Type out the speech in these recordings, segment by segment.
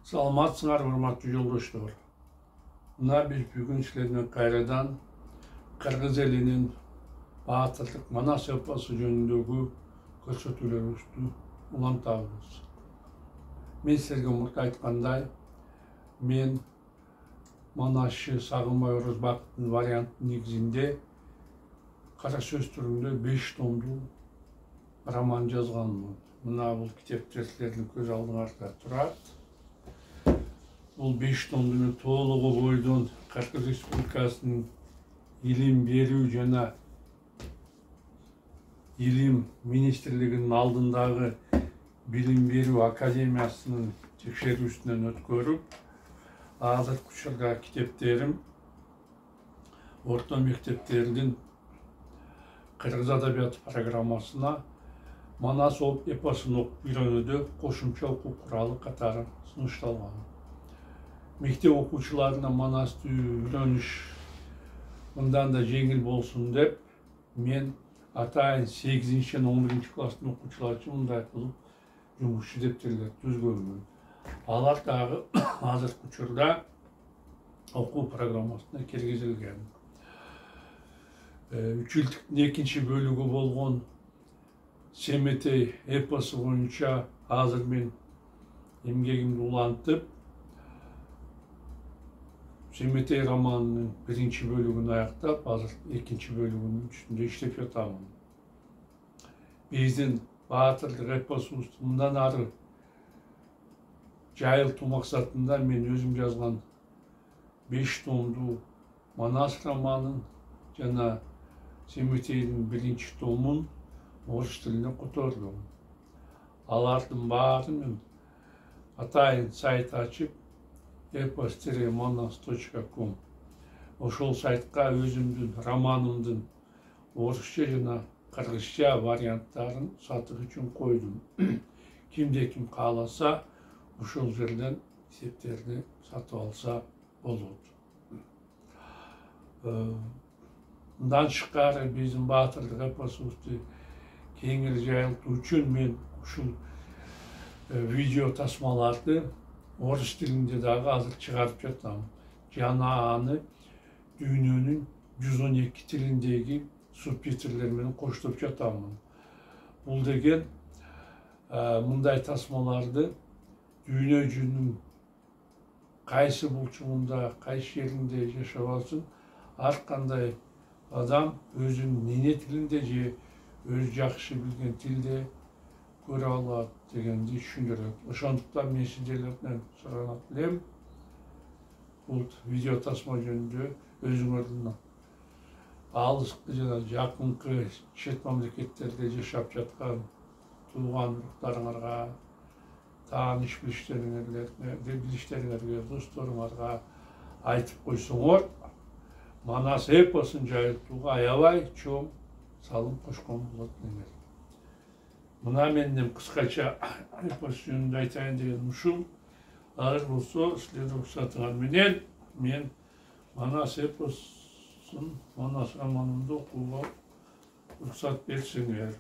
Саламатсыңар, урматтуу жолдоштор. Мына биз бүгүн силерден кайрадан кыргыз элинин баатырдык Манас эпосу жөнүндөгү көрсөтүүлөрүбүздү улантабыз. Мен силерге мурда айткандай, мен Манасчы Сагынбай Орозбаковдун варианты негизинде кара сөз түрүндө 5 томдуу роман жазганмын. Мына бул китептер силердин көз алдыңарда турат. Бұл 5 томдың толығы бойдон Кыргыз Республикасынын илим берүү жана илим министрлигинин алдындагы билим берүү академиясынын текшерүүсүнөн өткөрүп, азыркы учурда китептерим орто мектептердин кыргыз адабияты программасына Манас эпосун окуп үйрөнүүдө кошумча окуу куралы катары сунушталган. Мектеп окуучуларына Манасты үйрөнүш мындан да жеңил болсун деп, мен атайын 8 жана 11 класстын окуучулары үчүн мындай кылып жумушчу дептерлер түзгөнмүн. Алар дагы азыркы учурда окуу программасына киргизилген. 3 жылдыктын 2 бөлүгү болгон Семетей эпосу боюнча азыр мен эмгегимди улантып, Семетей романынын 1 бөлүгүн аяктап, азыр 2 бөлүгүнүн үстүндө иштеп жатамын. Биздин баатырдык эпосубузду мындан ары жайылтуу максатында мен өзүм жазган 5 томдуу Манас романын жана Семетейдин 1 томун орус тилине котордум. Алардын баарын мен атайын сайт ачып, epos-manas.com ошол сайтка өзүмдүн романымдын орусча жана кыргызча варианттарын сатуу үчүн койдум. Кимде-ким кааласа, ошол жерден китептерди сатып алса болот. Мындан тышкары биздин баатырдык эпосубузду кеңири жайылтуу үчүн мен ушул видео тасмаларды орус тилинде дагы азыр чыгарып жатам. Жана аны дүйнөнүн 112 тилиндеги субтитрлер менен коштоп жатамын. Бул деген мындай тасмаларды дүйнө жүзүнүн кайсы бурчугунда, кайсы жеринде жашап алсын, ар кандай адам өзүнүн эне тилинде же өзү жакшы билген тилде көрө алат дегенди түшүндүрөт. Ошондуктан мен сиздерден суранат элем, бул видео тасма жөнүндө өзүңөрдүн алыскы жана жакынкы чет мамлекеттерде жашап жаткан тууган уруктарыңарга, тааныш билиштериңерге, досторуңарга айтып койсоңор, Манас эпосун жайылтууга аябай чоң салым кошкон болот элеңер. Мына менин кыскача эпос жөнүндө айтайын деген ушул. Азыр болсо силердин уруксатыңар менен мен Манас эпосун, Манас романымды окууга уруксат берсеңер.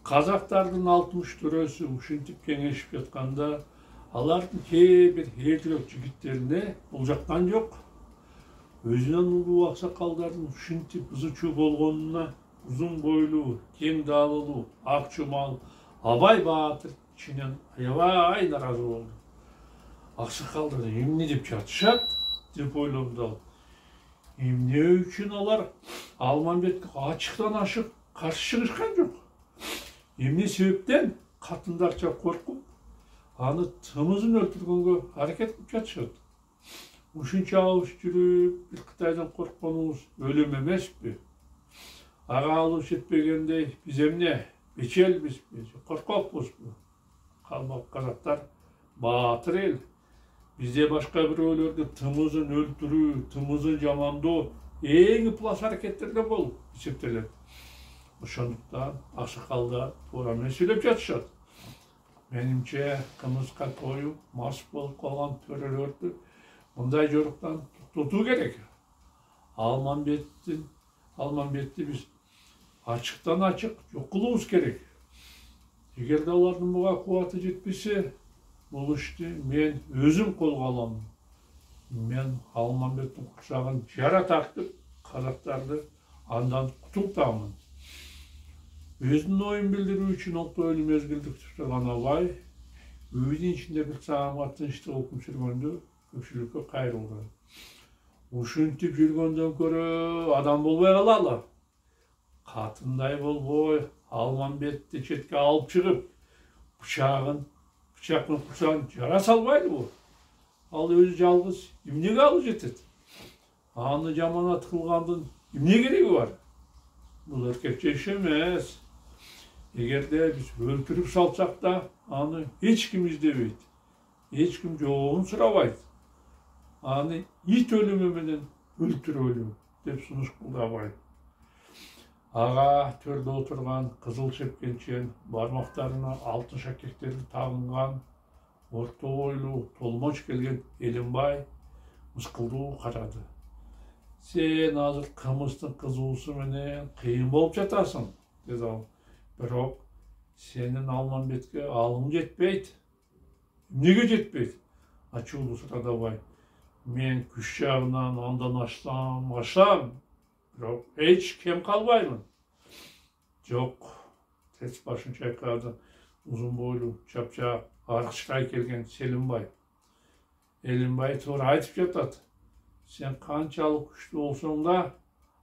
Казактардын 60 төрөсү ушинтип кеңешип жатканда, алардын кээ бир эрдирөөк жигиттерине бул жаккан жок. Өзүнөн улуу аксакалдардын ушинтип ызычуу болгонуна узун бойлуу, кең даалылуу, ак чумал Абай баатыр ичинен аябай наразы болду. Аксакалдар эмне деп жатышат деп ойлоду ал. Эмне үчүн алар Алмамбетке ачыктан ашык каршы чыгышкан жок? Эмне себептен катындарча коркуп, аны тымызын өлтүргөнгө аракет кылып жатышат? Ушунча алыш жүрүп, бир Кытайдан коркконубуз өлүм эмеспи? Ага алып жетпегендей, биз эмне, бечелбизби, коркокпузбу? Калмак казактар баатыр эл. Бизде башка бирөөлөрдү тымызын өлтүрүү, тымызын жамандоо эң ыплас аракеттерден болуп эсептелет. Ошондуктан аксакалдар туура эмне сүйлөп жатышат. Менимче, кымызга тоюп, мас болуп калган төрөлөрдү мындай жоруктан токтотуу керек. Алмамбетти биз ачыктан ачык жок кылуубуз керек. Егер де алардын буга кубаты жетпесе, бул ишти мен өзүм колго алам. Мен Алмамбеттин курчагын жара тартып, казактарды андан кутултамын. Өзүнүн оюн билдирүү үчүн олто өлү мезгилдик турган абай үйдүн ичинде бир саамга тынчтык окуп жүргөндө көпчүлүккө кайрылды. Ушинтип жүргөндөн көрө адам болбой калалы. Катындай болбой, Алмамбетти четке алып чыгып, бычагын курчагын жара салбайлыбы? Ал өзү жалгыз эмнеге алып жетет? Аны жаманат кылгандын эмне кереги бар? Бул эркекче иш эмес. Эгерде биз өлтүрүп салсак да, аны эч ким издебейт. Эч ким жообун сурабайт. Аны ит өлүмү менен өлтүрөлү деп сунуш кылды абай. Ага төрдө отурган кызыл чепкенчен, бармактарына алтын шакектери тагынган, орто бойлуу, толмоч келген Элимбай мыскылдуу карады. Сен азыр кымыздын кызуусу менен кыйын болуп жатасың, деди ал. Бирок сенин Алмамбетке алың жетпейт. Эмнеге жетпейт? Ачуулуу сурады абай. Мен күч жагынан андан ашсам, бирок эч кем калбаймын. Жок, тез башын чайкады узун бойлуу, чапчак, аркычкай келген Селимбай. Элимбай туура айтып жатат. Сен канчалык күчтүү болсоң да,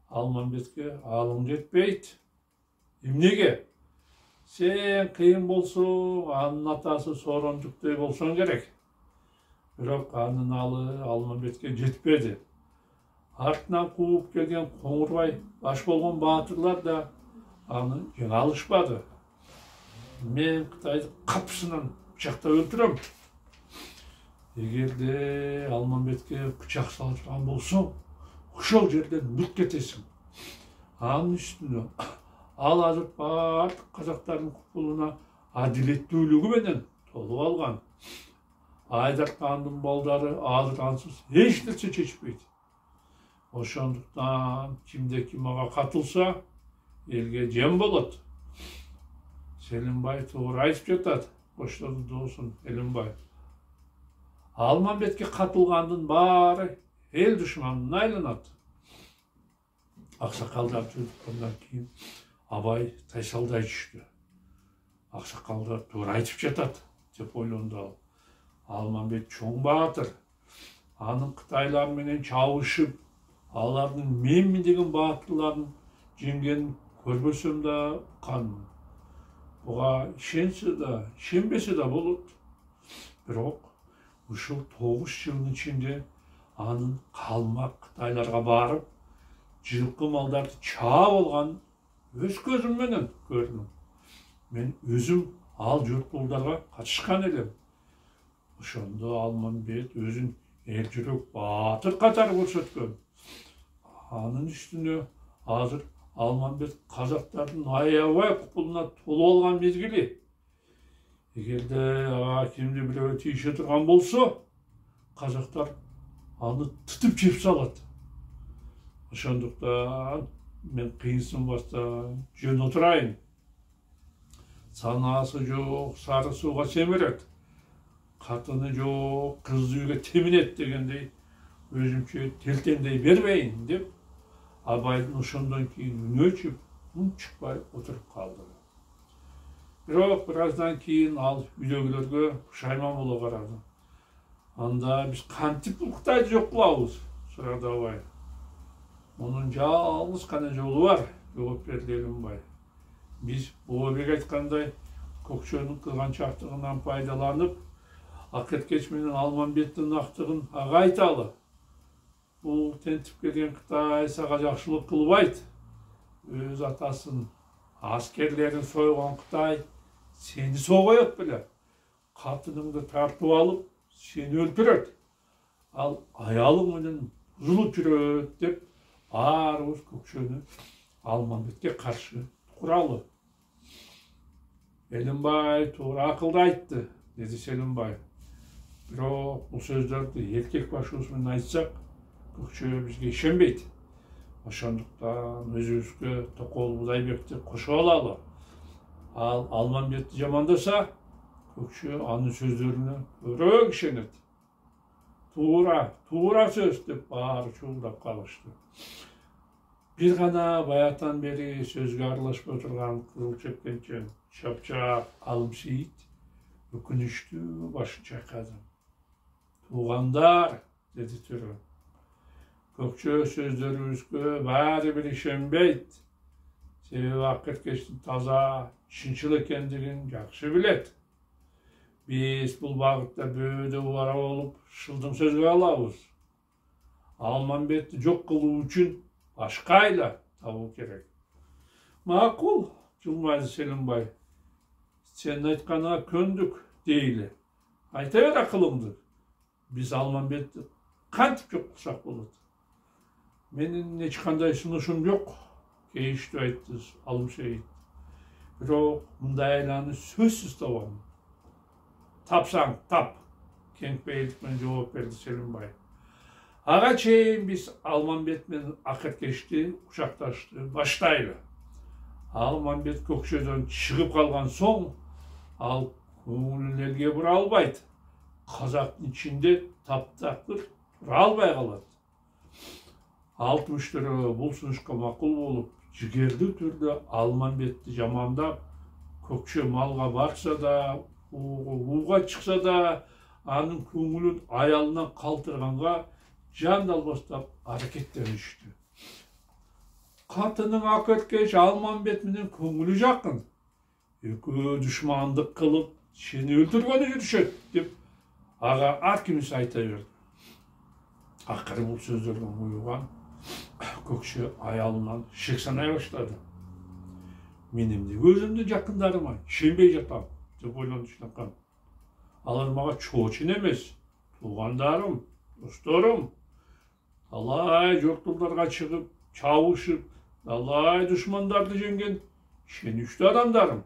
Алмамбетке алың жетпейт. Эмнеге? Сен кыйын болсоң, анын атасы Сооронбүктөй болсоң керек. Бирок анын алы Алмамбетке жетпеди. Артынан кууп келген Коңурбай баш болгон баатырлар да аны жеңе алышпады. Мен Кытайдын капысынан бычактап өлтүрөм. Эгерде Алмамбетке бычак салышкан болсоң, ошол жерден мүлт кетесиң. Анын үстүнө ал азыр бардык казактардын купулуна адилеттүүлүгү менен толуп алган. Айдар хандын балдары азыр ансыз эч нерсе чечпейт. Ошондуктан кимде ким ага катылса, элге жем болот. Селимбай туура айтып жатат, коштоду доосун Элимбай. Алмамбетке катылгандын баары эл душманына айланат. Аксакалдар жүргөндөн кийин абай тайсалдай түштү. Аксакалдар туура айтып жатат деп ойлонду ал. Алмамбет чоң баатыр. Анын Кытайлар менен чабышып, алардын менмин деген баатырларын жеңгенин көрбөсөм да канмын. Буга ишенсе да, ишенбесе да болот. Бирок ушул 9 жылдын ичинде анын калмак Кытайларга барып, жылкы малдарды чаап алганын өз көзүм менен көрдүм. Мен өзүм ал жортулдарга катышкан элем. Ошондо Алмамбет өзүн эл жүрөк баатыр катары көрсөткөн. Анын үстүнө азыр Алмамбет казактардын аябай купулуна толуп алган мезгили. Эгерде ага кимди бирөө тийише турган болсо, казактар аны тытып жеп салат. Ошондуктан мен кыйынсынбастан жөн отурайын. Санаасы жок сары сууга семирет. Катыны жок кыз үйгө теминет дегендей өзүмчө телтеңдей бербейин деп абайдын ошондон кийин үнү өчүп, үн чыкпай отуруп калды. Бирок бир аздан кийин ал үйдөгүлөргө пушайман боло карады. Анда биз кантип бул Кытайды жок кылабыз? Сурады абай. Мунун жалгыз гана жолу бар, жооп берди Элимбай. Биз Бообек айткандай Көкчөнүн кызганчактыгынан пайдаланып, Акерткеч менен Алмамбеттин актыгын ага айталы. Бул тентип келген Кытай сага жакшылык кылбайт. Өз атасын, аскерлерин сойгон Кытай сени согоет беле. Катыныңды тартып алып, сени өлтүрөт. Ал аялың менен бузулуп жүрөт деп баарыбыз Көкчөнү Алмамбетке каршы куралы. Элимбай туура акылды айтты, деди Селимбай. Бирок бул сөздөрдү эркек башыбыз менен айтсак, Көкчө бизге ишенбейт. Ошондуктан өзүбүзгө Токол Будайбекти кошуп алалы. Almanbetти жамандаса, көкшө анын сөздөрүнө өрөк ишенет. Туура сөз деп баары чуулдап калышты. Бир гана баятан бери сөзгө аралашпай турган Кызыл Чекменчен Чапчак Алымсейит өкүнүчтүү башын чайкады. Туугандар, деди Төрө, көкчө сөздөрүбүзгө баары бир ишенбейт. Себеби Акеркечтин таза, чынчыл экендигин жакшы билет. Биз бул багытта бөөдө убара болуп, шылдың сөзгө алабыз. Алманбетти жок кылуу үчүн башка айла табуу керек. Макул, жылмайды Селимбай. Сен айтканыңа көндүк дейли. Айта бер акылыңды. Биз Алманбетти кантип жок кылсак болот? Менин эч кандай сунушум жок. Кейиштүү айтты Алымсейит. Бирок мындай айланы сөзсүз табам. Тапсаң тап. Кеңпейилик менен жооп берди Селимбай. Ага чейин биз Алманбет менен Акеркечти кучакташты баштайлы. Алманбет көкшөдөн чыгып калган соң, ал көңүлүн элге бура албайт. Казактын ичинде таптакыр тура албай калат. Алтымыштары бул сунушка макул болуп, жигердүү түрдө Алманбетти жамандап, көкчө малга барса да, ууга чыкса да, анын көңүлүн аялынан калтырганга жан далбастап аракеттеништи. Катынын Акеркеч Алманбет менен көңүлү жакын. Экөө душмандык кылып, сени өлтүргөнү жүрүшөт деп ага ар кимиси айта берди. Акыры бул сөздөрдөн уюган көкшө аялынан шек санай баштады. Мен эмне өзүмдүн жакындарыма ишенбей жатам деп ойлонду Чынакан. Алар мага чоочун эмес, туугандарым, досторум. Талай жортулдарга чыгып, чабышып, талай душмандарды жеңген ишеничтүү адамдарым.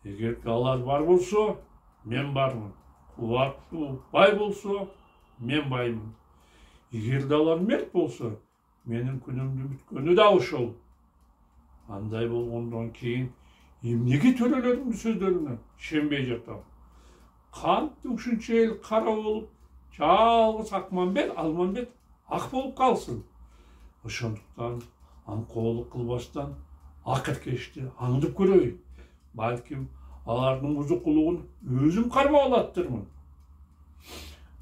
Эгерде алар бар болсо, мен бармын. Кубаттуу бай болсо, мен баймын. Эгерде алар мерт болсо, менин күнүмдү бүткөнү да ошол. Андай болгондон кийин эмнеге төрөлөрдүн сөздөрүнө ишенбей жатам? Кантип ушунча эл кара болуп, жалгыз Алманбет ак болуп калсын? Ошондуктан аңкоолук кылбастан Акеркечти аңдып көрөйүн. Балким алардын бузукулугун өзүм кармап алаттырмын.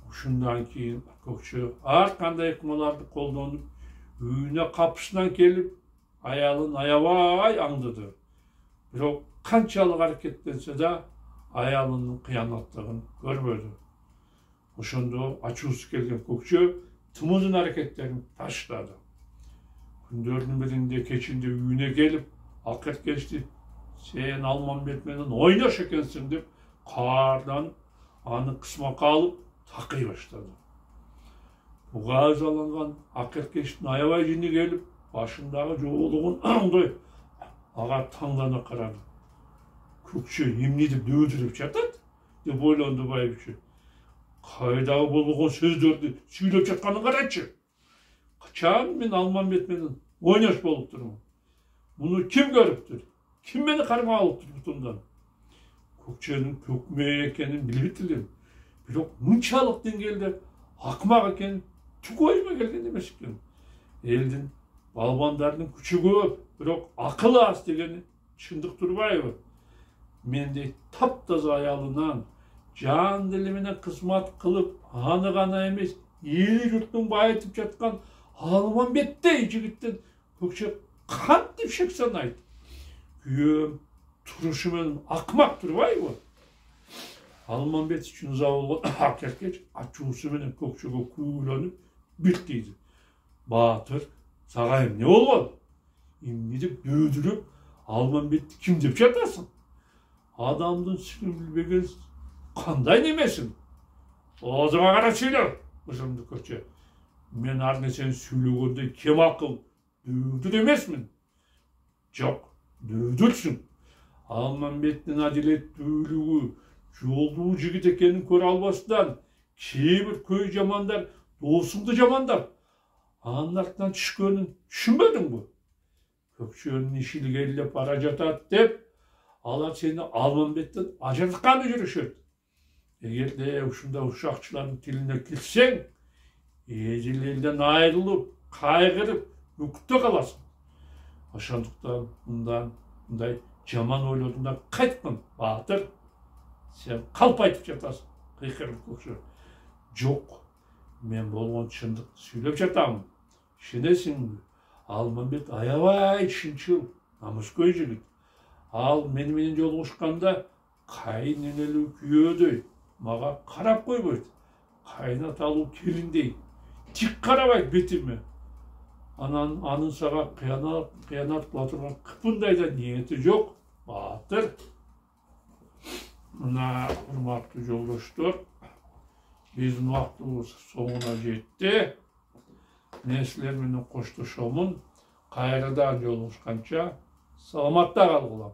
Ушундан кийин көкчө ар кандай ыкмаларды колдонуп, үйүнө капысынан келип, аялын аябай аңдыды. Бирок канчалык аракеттенсе да, аялынын кыянаттыгын көрбөдү. Ошондо ачуусу келген көкчө тымыздын аракеттерин таштады. Күндөрдүн биринде кечинде үйүнө келип, Акеркечти сен Алманбет менен ойнош экенсиң деп каардан аны кысмакка алып такый баштады. Буга ызаланган Акеркечтин аябай жини келип, башындагы жоолугун аңдой ага таңдана карады. Көкчө эмне деп дөөдүрүп жатат деп ойлонду байбүчө. Кайдагы болгон сөздөрдү сүйлөп жатканын карачы. Качан мен Алманбет менен ойнош болуп турмун? Муну ким көрүптүр? Ким мени кармап алыптыр бутундан? Көкчөнүн көкмө экенин билбейт элем. Бирок мынчалык деңгээлде акмак экенин түк ойума келген эмес экен. Элдин балбандардын күчү көп, бирок акылы аз дегени чындык турбайбы? Менде таптаза аялынан жан дили менен кызмат кылып, аны гана эмес, эл журттун байытып жаткан Алманбеттей жигиттен көкчө кантип шек санайт? Күйөөм турушу менен акмак турбайбы? Алманбет үчүн ыза болгон Акеркеч ачуусу менен көкчөгө күүлөнүп бирт дейди. Баатыр, сага эмне болгон? Эмне деп дөөдүрүп, Алманбетти ким деп жатасың? Адамдын сырын билбеген кандай немесиң? Оозуңа карап сүйлө, ышынды көкчө. Мен ар нерсени сүйлөгөндө кем акыл, дөөдүр эмесмин. Жок, дөөдүрсүң. Алманбеттин адилеттүүлүгү, жолдуу жигит экенин көрө албастан, кээ бир көй жамандар доосуңду жамандап, анын артынан түшкөнүн түшүнбөдүңбү? Көкчөнүн иши илгерилеп бара жатат деп, алар сени Алмамбеттен ажыртканы жүрүшөт. Эгерде ушундай ушакчылардын тилине кирсең, эжил элден айрылып, кайгырып, үктө каласың. Ошондуктан мындай жаман ойлорунан кайткын, баатыр. Сен калп айтып жатасың, кыйкырып окшойт. Жок, мен болгон чындыкты сүйлөп жатамын. Ишенесиңби? Алмамбет аябай чынчыл, намыскөй жигит. Ал мени менен жолугушканда кайын энелүү күйөөдөй мага карап койбойт. Кайнаталуу келиндей тик карабайт бетиме. Анын сага кыянат кыла турган кыпындай да ниети жок, баатыр. Мына урматтуу жолдоштор, биздин убактыбыз соңуна жетти. Мен силер менен коштошомун. Кайрадан жолугушканча саламатта калгыла.